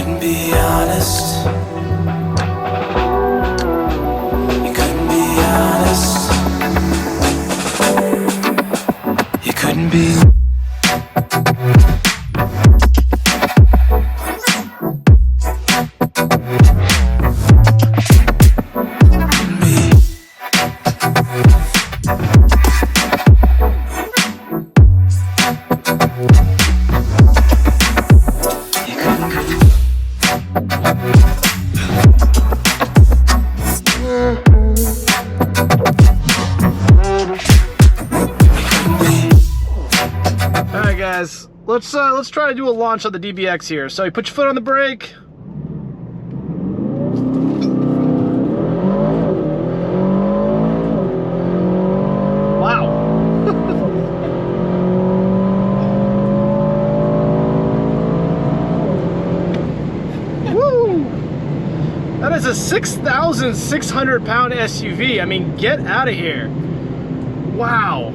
couldn't be honest. You couldn't be honest. You couldn't be. Let's try to do a launch on the DBX here. So you put your foot on the brake. Wow. Woo! That is a 6,600 pound SUV. I mean, get out of here. Wow.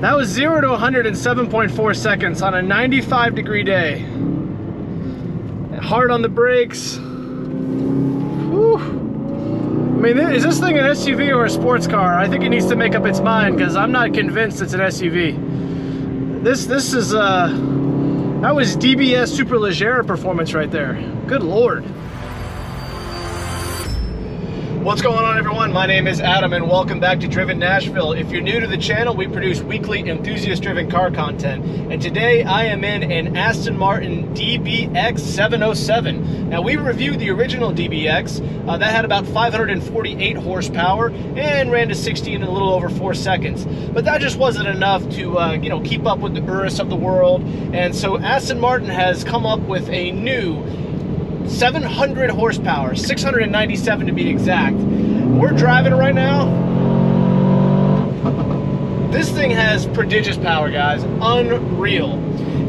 That was 0 to 100 in 7.4 seconds on a 95-degree day. Hard on the brakes. Whew. I mean, is this thing an SUV or a sports car? I think it needs to make up its mind because I'm not convinced it's an SUV. This is that was DBS Superleggera performance right there. Good Lord. What's going on, everyone? My name is Adam and welcome back to Driven Nashville. If you're new to the channel, we produce weekly enthusiast-driven car content. And today I am in an Aston Martin DBX 707. Now, we reviewed the original DBX. That had about 548 horsepower and ran to 60 in a little over 4 seconds. But that just wasn't enough to keep up with the Urus of the world. And so Aston Martin has come up with a new 700 horsepower, 697 to be exact. We're driving it right now. This thing has prodigious power, guys. Unreal.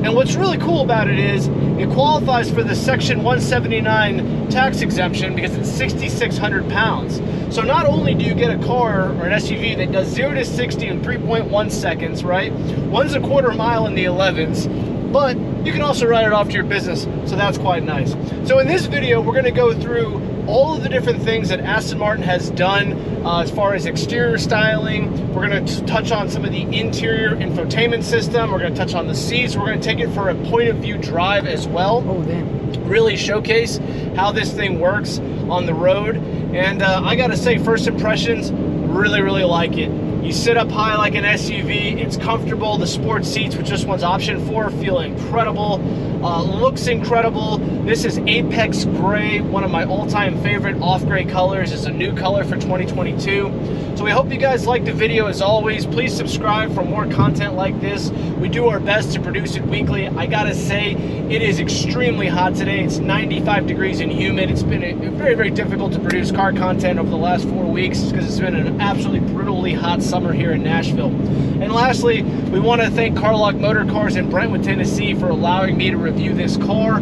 And what's really cool about it is it qualifies for the Section 179 tax exemption because it's 6,600 pounds. So not only do you get a car or an SUV that does 0 to 60 in 3.1 seconds, right? One's a quarter mile in the 11s, but you can also ride it off to your business, so that's quite nice. So in this video, we're gonna go through all of the different things that Aston Martin has done as far as exterior styling. We're gonna touch on some of the interior infotainment system. We're gonna touch on the seats. We're gonna take it for a point of view drive as well. Oh, damn. Really showcase how this thing works on the road. And I gotta say, first impressions, really, really like it. You sit up high like an SUV, it's comfortable. The sports seats, which this one's option for, feel incredible. Looks incredible. This is Apex Gray, one of my all-time favorite off-gray colors. It's a new color for 2022. So we hope you guys like the video. As always, please subscribe for more content like this. We do our best to produce it weekly. I gotta say, it is extremely hot today. It's 95 degrees and humid. It's been very, very difficult to produce car content over the last 4 weeks because it's been an absolutely brutally hot summer here in Nashville. And lastly, we want to thank Carlock Motor Cars in Brentwood, Tennessee for allowing me to review this car.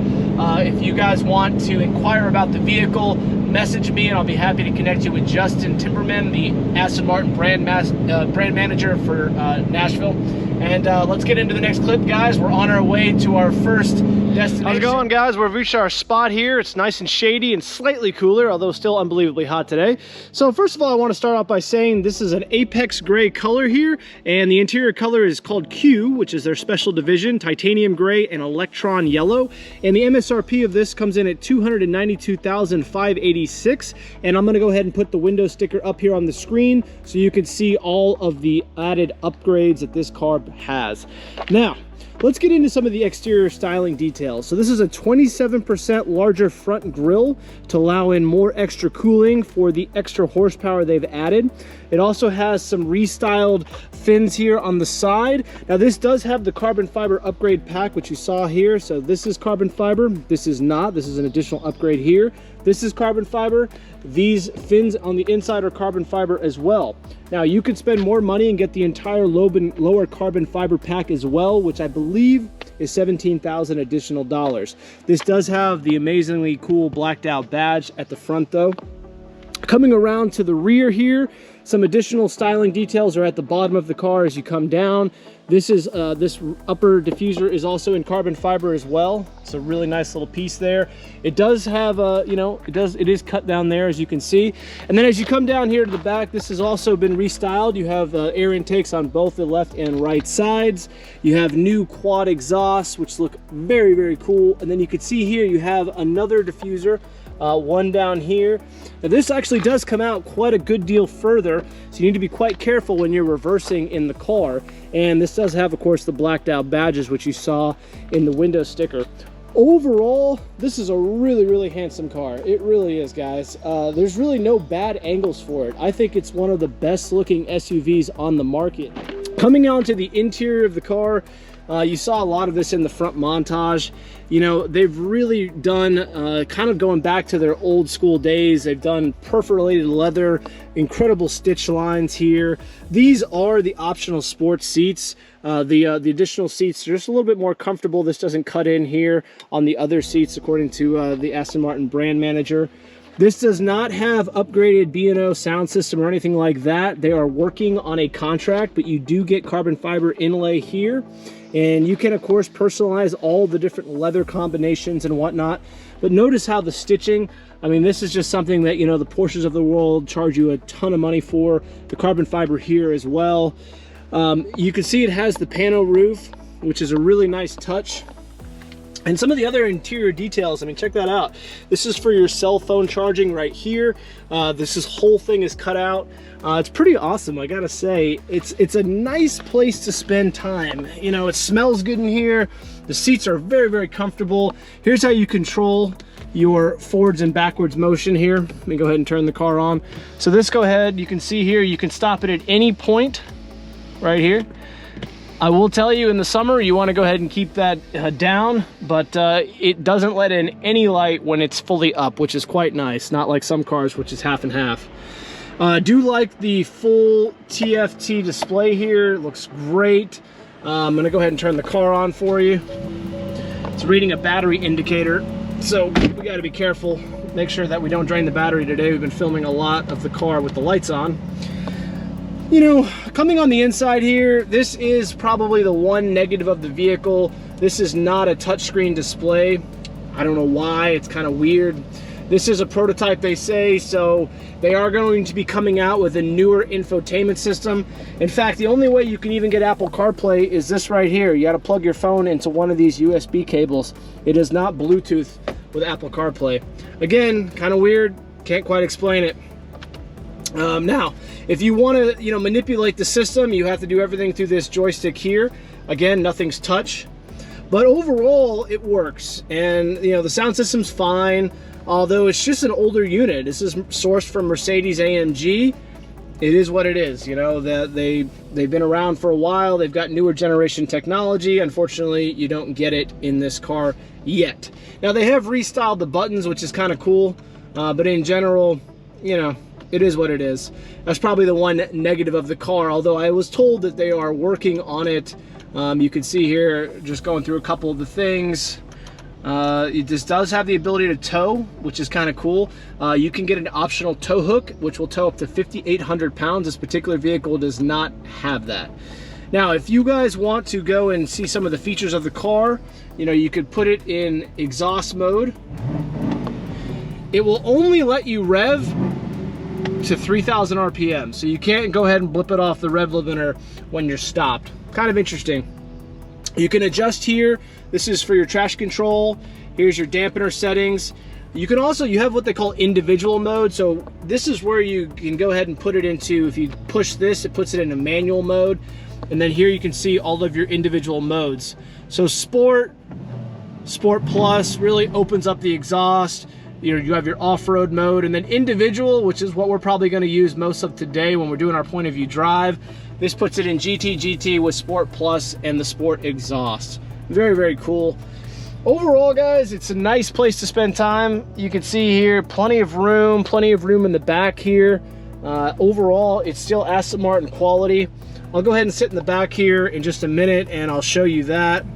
If you guys want to inquire about the vehicle, message me and I'll be happy to connect you with Justin Timberman, the Aston Martin brand manager for Nashville. And let's get into the next clip, guys. We're on our way to our first destination. How's it going, guys? We've reached our spot here. It's nice and shady and slightly cooler, although still unbelievably hot today. So first of all, I want to start off by saying this is an Apex Gray color here, and the interior color is called Q, which is their special division, titanium gray and electron yellow. And the MSRP of this comes in at $292,586. And I'm going to go ahead and put the window sticker up here on the screen so you can see all of the added upgrades that this car has. Now, let's get into some of the exterior styling details. So this is a 27% larger front grille to allow in more extra cooling for the extra horsepower they've added. It also has some restyled fins here on the side. Now this does have the carbon fiber upgrade pack, which you saw here. So this is carbon fiber, this is not. This is an additional upgrade here. This is carbon fiber. These fins on the inside are carbon fiber as well. Now you could spend more money and get the entire lower carbon fiber pack as well, which I believe is $17,000 additional dollars. This does have the amazingly cool blacked out badge at the front though. Coming around to the rear here, some additional styling details are at the bottom of the car as you come down. This is this upper diffuser is also in carbon fiber as well. It's a really nice little piece there. It does have you know, it is cut down there, as you can see. And then as you come down here to the back, this has also been restyled. You have air intakes on both the left and right sides. You have new quad exhausts, which look very, very cool. And then you can see here you have another diffuser, one down here. Now this actually does come out quite a good deal further, so you need to be quite careful when you're reversing in the car. And this does have, of course, the blacked out badges, which you saw in the window sticker. Overall, this is a really, really handsome car. It really is, guys. There's really no bad angles for it. I think it's one of the best looking SUVs on the market. Coming on to the interior of the car, you saw a lot of this in the front Montage. You know, they've really done kind of going back to their old school days. They've done perforated leather, incredible stitch lines here. These are the optional sports seats. The additional seats are just a little bit more comfortable. This doesn't cut in here on the other seats, according to the Aston Martin brand manager. This does not have upgraded B&O sound system or anything like that. They are working on a contract, but you do get carbon fiber inlay here. And you can, of course, personalize all the different leather combinations and whatnot. But notice how the stitching, I mean, this is just something that, you know, the Porsches of the world charge you a ton of money for. The carbon fiber here as well. You can see it has the pano roof, which is a really nice touch. And some of the other interior details, I mean, check that out. This is for your cell phone charging right here. This whole thing is cut out. It's pretty awesome, I gotta say. It's a nice place to spend time. You know, it smells good in here. The seats are very, very comfortable. Here's how you control your forwards and backwards motion here. Let me go ahead and turn the car on. So this, go ahead, you can see here, you can stop it at any point right here. I will tell you, in the summer, you want to go ahead and keep that down, but it doesn't let in any light when it's fully up, which is quite nice. Not like some cars, which is half and half. I do like the full TFT display here. It looks great. I'm going to go ahead and turn the car on for you. It's reading a battery indicator, so we got to be careful. Make sure that we don't drain the battery today. We've been filming a lot of the car with the lights on. You know, coming on the inside here, this is probably the one negative of the vehicle. This is not a touchscreen display. I don't know why, it's kind of weird. This is a prototype, they say, so they are going to be coming out with a newer infotainment system. In fact, the only way you can even get Apple CarPlay is this right here. You got to plug your phone into one of these USB cables. It is not Bluetooth with Apple CarPlay. Again, kind of weird, can't quite explain it. Now, if you want to, you know, manipulate the system, you have to do everything through this joystick here. Again, nothing's touch, but overall it works. And you know, the sound system's fine, although it's just an older unit. This is sourced from Mercedes AMG. It is what it is. You know, that they've been around for a while. They've got newer generation technology. Unfortunately, you don't get it in this car yet. Now, they have restyled the buttons, which is kind of cool, but in general, you know, it is what it is. That's probably the one negative of the car, although I was told that they are working on it. You can see here, just going through a couple of the things. This does have the ability to tow, which is kind of cool. You can get an optional tow hook, which will tow up to 5,800 pounds. This particular vehicle does not have that. Now, if you guys want to go and see some of the features of the car, you know, you could put it in exhaust mode. It will only let you rev to 3,000 RPM, so you can't go ahead and blip it off the rev limiter when you're stopped. Kind of interesting. You can adjust here. This is for your traction control. Here's your dampener settings. You can also, you have what they call individual mode. So this is where you can go ahead and put it into, if you push this, it puts it into manual mode. And then here you can see all of your individual modes. So Sport Plus really opens up the exhaust. You have your off-road mode, and then individual, which is what we're probably going to use most of today when we're doing our point of view drive. This puts it in GT with Sport Plus and the Sport exhaust. Very, very cool. Overall, guys, it's a nice place to spend time. You can see here, plenty of room in the back here. Overall, it's still Aston Martin quality. I'll go ahead and sit in the back here in just a minute, and I'll show you that.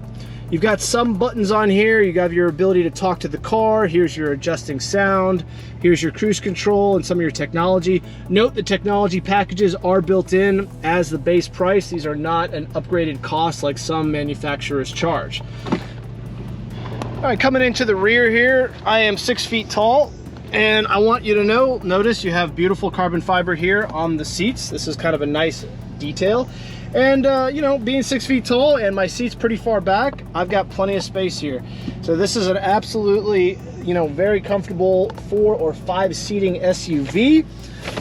You've got some buttons on here. You have your ability to talk to the car. Here's your adjusting sound. Here's your cruise control and some of your technology. Note the technology packages are built in as the base price. These are not an upgraded cost like some manufacturers charge. All right, coming into the rear here, I am 6 feet tall, and I want you to notice you have beautiful carbon fiber here on the seats. This is kind of a nice detail. And you know, being 6 feet tall and my seat's pretty far back, I've got plenty of space here. So this is an absolutely, you know, very comfortable 4 or 5 seating SUV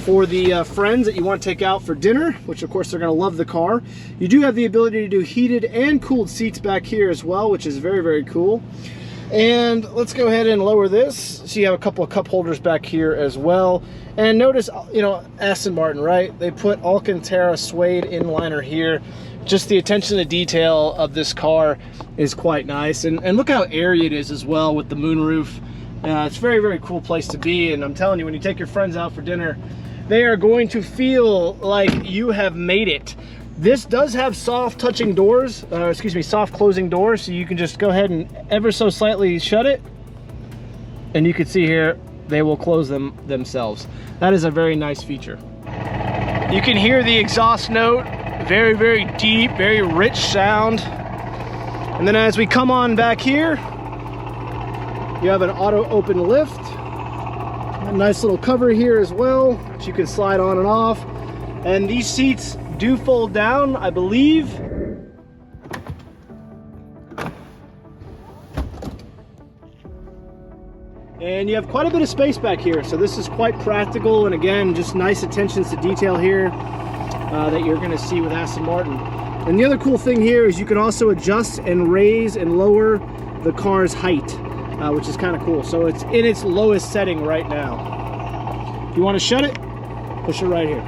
for the friends that you want to take out for dinner, which of course they're going to love the car. You do have the ability to do heated and cooled seats back here as well, which is very, very cool. And let's go ahead and lower this. So you have a couple of cup holders back here as well. And notice, you know, Aston Martin, right? They put Alcantara suede inliner here. Just the attention to detail of this car is quite nice. And look how airy it is as well with the moonroof. It's a very, very cool place to be. And I'm telling you, when you take your friends out for dinner, they are going to feel like you have made it. This does have soft touching doors, soft closing doors, so you can just go ahead and ever so slightly shut it, and you can see here, they will close them themselves. That is a very nice feature. You can hear the exhaust note, very, very deep, very rich sound. And then as we come on back here, you have an auto open lift, a nice little cover here as well, which you can slide on and off. And these seats do fold down, I believe. And you have quite a bit of space back here, so this is quite practical, and again, just nice attentions to detail here that you're going to see with Aston Martin. And the other cool thing here is you can also adjust and raise and lower the car's height, which is kind of cool. So it's in its lowest setting right now. If you want to shut it, push it right here.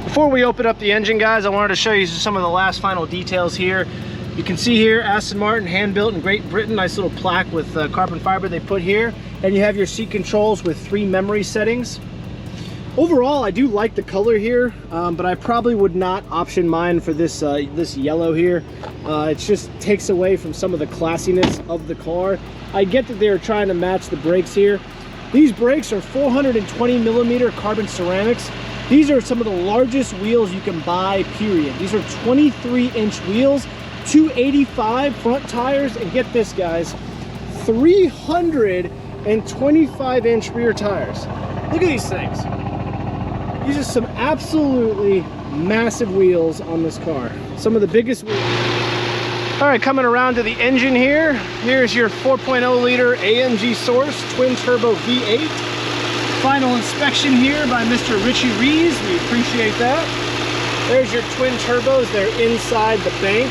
Before we open up the engine, guys, I wanted to show you some of the last final details here. You can see here, Aston Martin, hand-built in Great Britain. Nice little plaque with carbon fiber they put here. And you have your seat controls with 3 memory settings. Overall, I do like the color here, but I probably would not option mine for this this yellow here. It just takes away from some of the classiness of the car. I get that they're trying to match the brakes here. These brakes are 420 millimeter carbon ceramics. These are some of the largest wheels you can buy, period. These are 23-inch wheels, 285 front tires, and get this, guys, 325-inch rear tires. Look at these things. These are some absolutely massive wheels on this car. Some of the biggest wheels. All right, coming around to the engine here. Here's your 4.0 liter AMG Source twin turbo V8. Final inspection here by Mr. Richie Rees. We appreciate that. There's your twin turbos. They're inside the bank.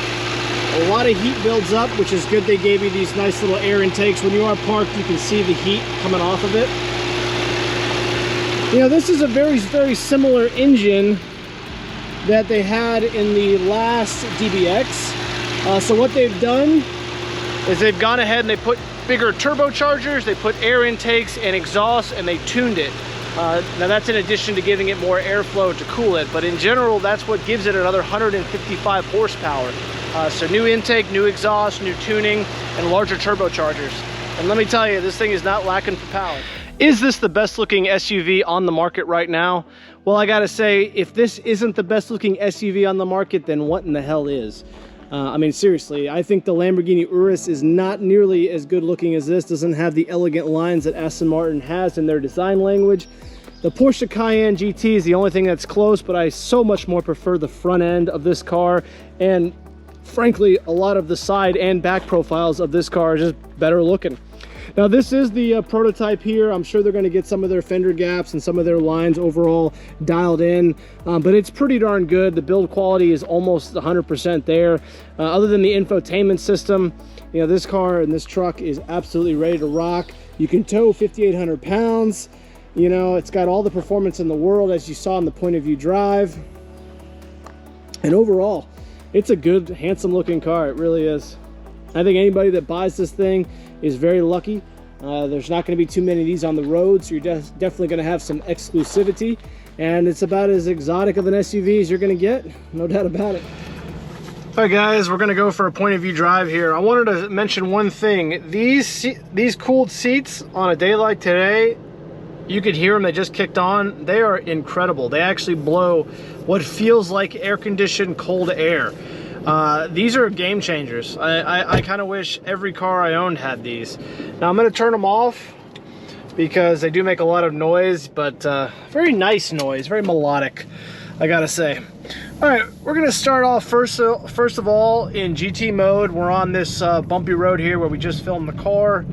A lot of heat builds up, which is good. They gave you these nice little air intakes. When you are parked, you can see the heat coming off of it. You know, this is a very, very similar engine that they had in the last DBX. So what they've done is they've gone ahead and they put bigger turbochargers, they put air intakes and exhaust, and they tuned it. Now that's in addition to giving it more airflow to cool it, but in general, that's what gives it another 155 horsepower. So new intake, new exhaust, new tuning, and larger turbochargers. And let me tell you, this thing is not lacking for power. Is this the best looking SUV on the market right now? Well, I gotta say, if this isn't the best looking SUV on the market, then what in the hell is? I mean, seriously, I think the Lamborghini Urus is not nearly as good looking as this. Doesn't have the elegant lines that Aston Martin has in their design language. The Porsche Cayenne GT is the only thing that's close, but I so much more prefer the front end of this car. And frankly, a lot of the side and back profiles of this car are just better looking. Now, this is the prototype here. I'm sure they're going to get some of their fender gaps and some of their lines overall dialed in, but it's pretty darn good. The build quality is almost 100% there. Other than the infotainment system, you know, this car and this truck is absolutely ready to rock. You can tow 5,800 pounds. You know, it's got all the performance in the world, as you saw in the point of view drive. And overall, it's a good, handsome looking car. It really is. I think anybody that buys this thing is very lucky. There's not going to be too many of these on the road, so you're definitely going to have some exclusivity. and it's about as exotic of an SUV as you're gonna get, no doubt about it. All right guys, we're gonna go for a point of view drive here. I wanted to mention one thing. These cooled seats on a day like today, you could hear them, they just kicked on. They are incredible. They actually blow what feels like air-conditioned cold air. These are game changers. I kind of wish every car I owned had these. Now I'm gonna turn them off because they do make a lot of noise, but very nice noise, very melodic, I gotta say. All right, we're gonna start off first of all in GT mode. We're on this bumpy road here where we just filmed the car.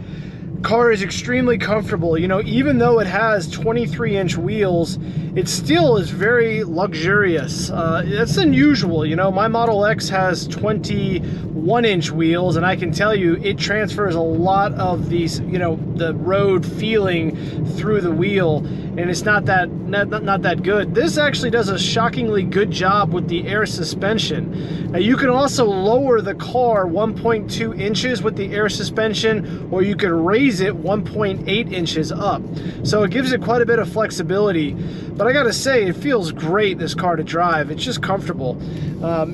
Car is extremely comfortable. You know, even though it has 23-inch wheels, it still is very luxurious. That's unusual. You know, my Model X has 21-inch wheels, and I can tell you it transfers a lot of these, you know, the road feeling through the wheel, and it's not that good. This actually does a shockingly good job with the air suspension. Now, you can also lower the car 1.2 inches with the air suspension, or you can raise it 1.8 inches up. So it gives it quite a bit of flexibility. But I gotta say, it feels great, this car to drive. It's just comfortable.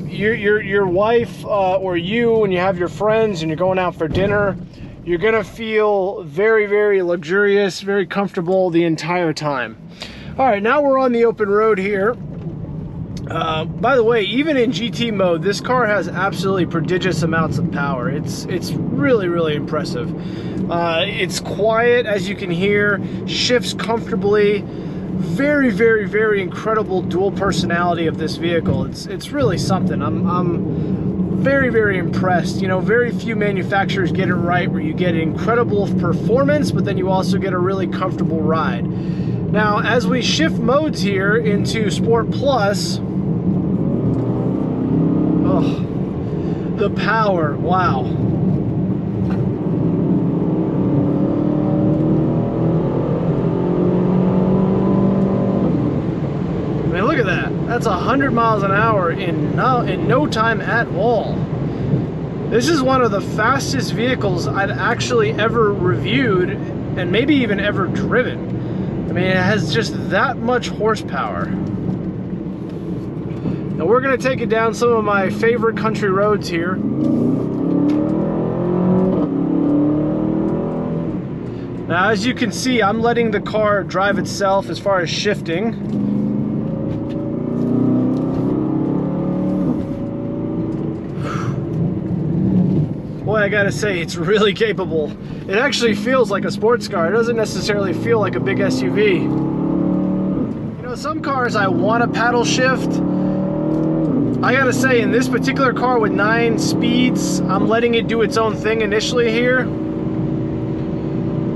Your wife or you, when you have your friends and you're going out for dinner, you're gonna feel very, very luxurious, very comfortable the entire time. All right, now we're on the open road here. By the way, even in GT mode, this car has absolutely prodigious amounts of power. It's really, really impressive. It's quiet, as you can hear, shifts comfortably. Very, very, very incredible dual personality of this vehicle. It's really something. I'm very, very impressed. You know, very few manufacturers get it right, where you get incredible performance, but then you also get a really comfortable ride. Now, as we shift modes here into Sport Plus, oh, the power, wow. I mean, look at that. That's 100 miles an hour in no time at all. This is one of the fastest vehicles I've actually ever reviewed, and maybe even ever driven. I mean, it has just that much horsepower. Now we're gonna take it down some of my favorite country roads here. Now, as you can see, I'm letting the car drive itself as far as shifting. Boy, I gotta say, it's really capable. It actually feels like a sports car. It doesn't necessarily feel like a big SUV. You know, some cars I want to paddle shift. I gotta say, in this particular car with 9 speeds, I'm letting it do its own thing initially here.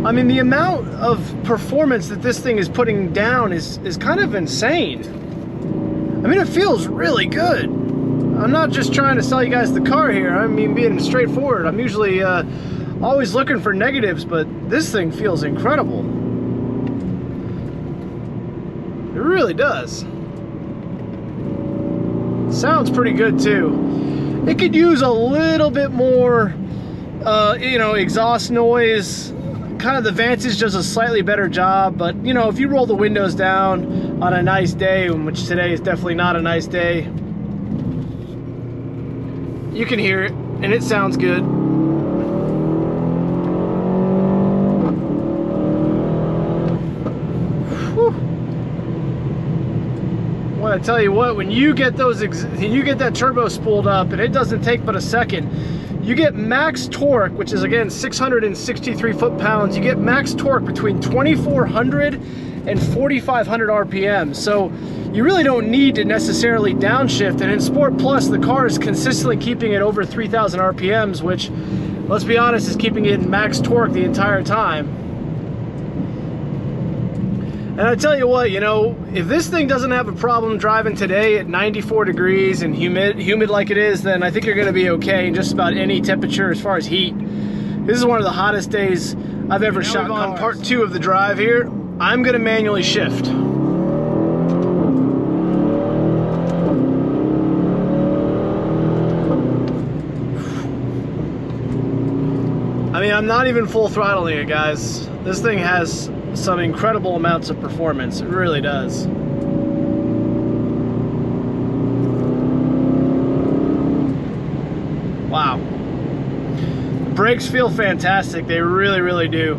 I mean, the amount of performance that this thing is putting down is kind of insane. I mean, it feels really good. I'm not just trying to sell you guys the car here. I mean, being straightforward. I'm usually always looking for negatives, but this thing feels incredible. It really does. Sounds pretty good too. It could use a little bit more, you know, exhaust noise. Kind of the Vantage does a slightly better job, but you know, if you roll the windows down on a nice day, which today is definitely not a nice day, you can hear it, and it sounds good. Whew. Well, I tell you what, when you get that turbo spooled up, and it doesn't take but a second, you get max torque, which is again 663 foot-pounds. You get max torque between 2,400 and 4,500 RPM. So you really don't need to necessarily downshift. And in Sport Plus, the car is consistently keeping it over 3,000 RPMs, which, let's be honest, is keeping it in max torque the entire time. And I tell you what, you know, if this thing doesn't have a problem driving today at 94 degrees and humid like it is, then I think you're gonna be okay in just about any temperature as far as heat. This is one of the hottest days I've ever shot. On part 2 of the drive here, I'm gonna manually shift. I mean, I'm not even full throttling it, guys. This thing has some incredible amounts of performance. It really does. Brakes feel fantastic. They really, really do.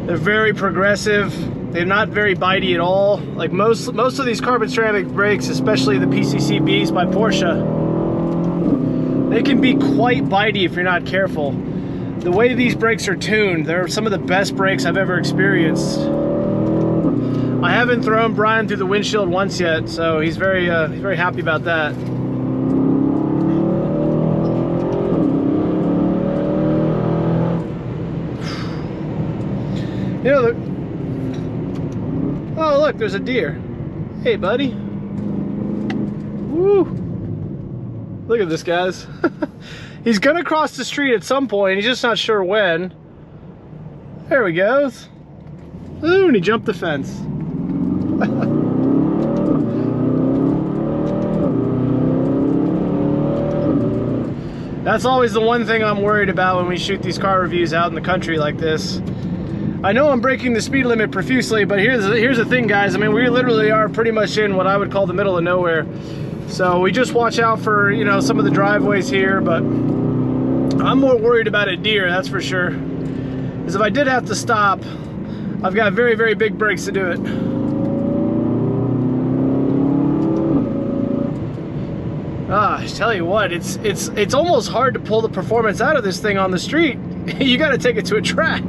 They're very progressive. They're not very bitey at all. Like most of these carbon ceramic brakes, especially the PCCBs by Porsche, they can be quite bitey if you're not careful. The way these brakes are tuned, they're some of the best brakes I've ever experienced. I haven't thrown Brian through the windshield once yet, so he's very happy about that. You know, oh look, there's a deer. Hey buddy. Woo! Look at this, guys. He's gonna cross the street at some point, he's just not sure when. There he goes. Ooh, and he jumped the fence. That's always the one thing I'm worried about when we shoot these car reviews out in the country like this. I know I'm breaking the speed limit profusely, but here's the thing, guys. I mean, we literally are pretty much in what I would call the middle of nowhere. So we just watch out for, you know, some of the driveways here, but I'm more worried about a deer, that's for sure. Because if I did have to stop, I've got very, very big brakes to do it. I tell you what, it's almost hard to pull the performance out of this thing on the street. You got to take it to a track.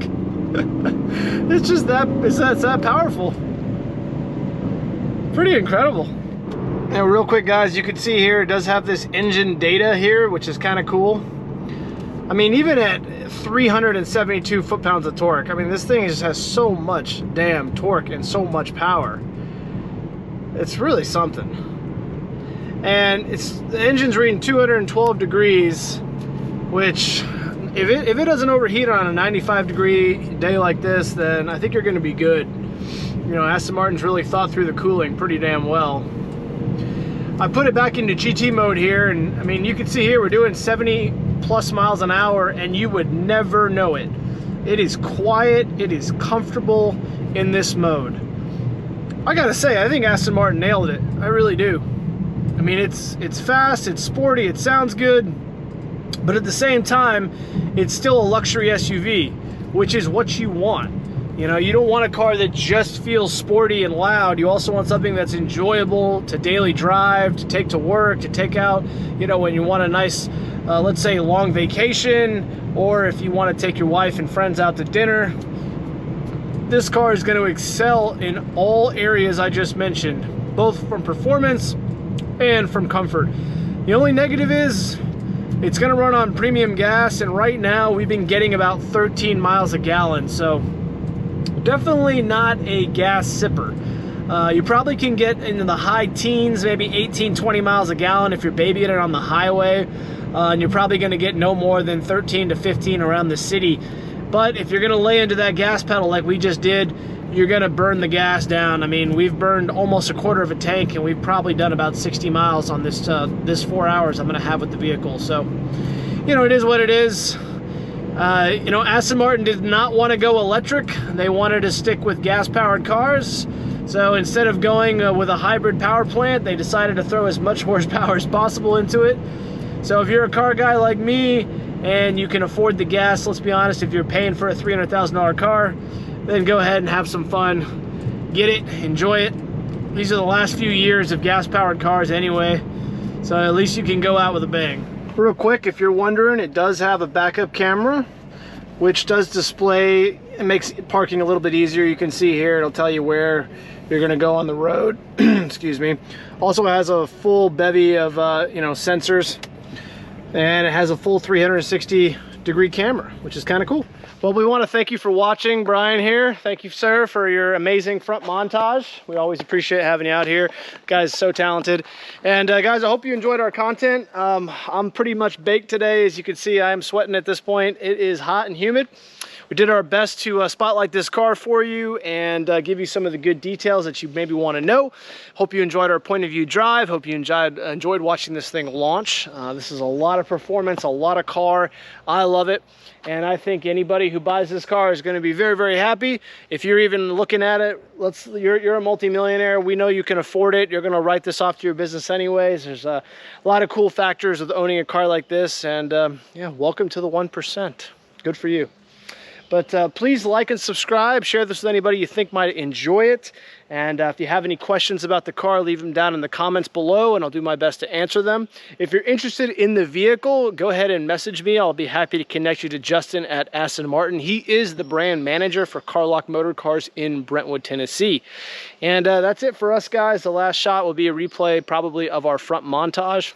It's just it's that powerful. Pretty incredible. Now, real quick, guys, you can see here it does have this engine data here, which is kind of cool. I mean, even at 372 foot-pounds of torque, I mean, this thing just has so much damn torque and so much power. It's really something. And the engine's reading 212 degrees, which if it doesn't overheat on a 95-degree day like this, then I think you're going to be good. You know, Aston Martin's really thought through the cooling pretty damn well. I put it back into GT mode here, and I mean, you can see here we're doing 70 plus miles an hour, and you would never know it. It is quiet, it is comfortable in this mode. I gotta say, I think Aston Martin nailed it. I really do. I mean, it's fast, it's sporty, it sounds good, but at the same time, it's still a luxury SUV, which is what you want. You know, you don't want a car that just feels sporty and loud. You also want something that's enjoyable to daily drive, to take to work, to take out, you know, when you want a nice, let's say, long vacation, or if you want to take your wife and friends out to dinner. This car is going to excel in all areas I just mentioned, both from performance and from comfort. The only negative is it's going to run on premium gas, and right now we've been getting about 13 miles a gallon, so definitely not a gas sipper. You probably can get into the high teens, maybe 18, 20 miles a gallon if you're babying it on the highway, and you're probably going to get no more than 13 to 15 around the city. But if you're going to lay into that gas pedal like we just did, you're going to burn the gas down. I mean, we've burned almost a quarter of a tank, and we've probably done about 60 miles on this 4 hours I'm going to have with the vehicle. So, you know, it is what it is. You know, Aston Martin did not want to go electric. They wanted to stick with gas-powered cars. So instead of going with a hybrid power plant, they decided to throw as much horsepower as possible into it. So if you're a car guy like me and you can afford the gas, let's be honest, if you're paying for a $300,000 car, then go ahead and have some fun. Get it, enjoy it. These are the last few years of gas-powered cars anyway, so at least you can go out with a bang. Real quick, if you're wondering, it does have a backup camera, which does display, it makes parking a little bit easier. You can see here, it'll tell you where you're gonna go on the road. Excuse me. Also has a full bevy of you know, sensors, and it has a full 360-degree camera, which is kind of cool. Well, we want to thank you for watching. Brian here. Thank you, sir, for your amazing front montage. We always appreciate having you out here. Guys, so talented. And guys, I hope you enjoyed our content. I'm pretty much baked today. As you can see, I am sweating at this point. It is hot and humid. We did our best to spotlight this car for you and give you some of the good details that you maybe want to know. Hope you enjoyed our point of view drive. Hope you enjoyed watching this thing launch. This is a lot of performance, a lot of car. I love it. And I think anybody who buys this car is going to be very, very happy. If you're even looking at it, you're a multimillionaire. We know you can afford it. You're going to write this off to your business anyways. There's a lot of cool factors with owning a car like this. And yeah, welcome to the 1%. Good for you. But please like and subscribe, share this with anybody you think might enjoy it. And if you have any questions about the car, leave them down in the comments below and I'll do my best to answer them. If you're interested in the vehicle, go ahead and message me. I'll be happy to connect you to Justin at Aston Martin. He is the brand manager for Carlock Motor Cars in Brentwood, Tennessee. And that's it for us, guys. The last shot will be a replay probably of our front montage.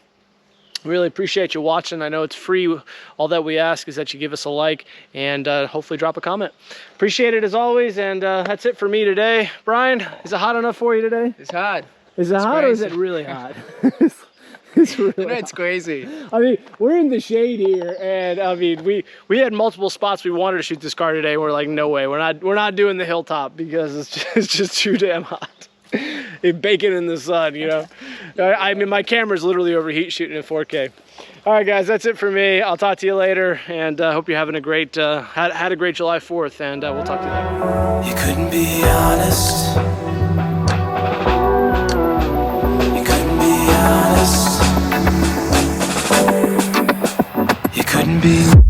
Really appreciate you watching. I know it's free. All that we ask is that you give us a like and hopefully drop a comment. Appreciate it as always. And that's it for me today. Brian, is it hot enough for you today? It's hot. Is it hot, or is it really hot? It's really It's crazy. I mean, we're in the shade here, and I mean, we had multiple spots we wanted to shoot this car today. We're like, no way, we're not doing the hilltop because it's just too damn hot. Baking in the sun, you know. I mean, my camera's literally overheat shooting in 4K. All right, guys, that's it for me. I'll talk to you later, and hope you're having a great had a great July 4th, and we'll talk to you later. You couldn't be honest. You couldn't be honest. You couldn't be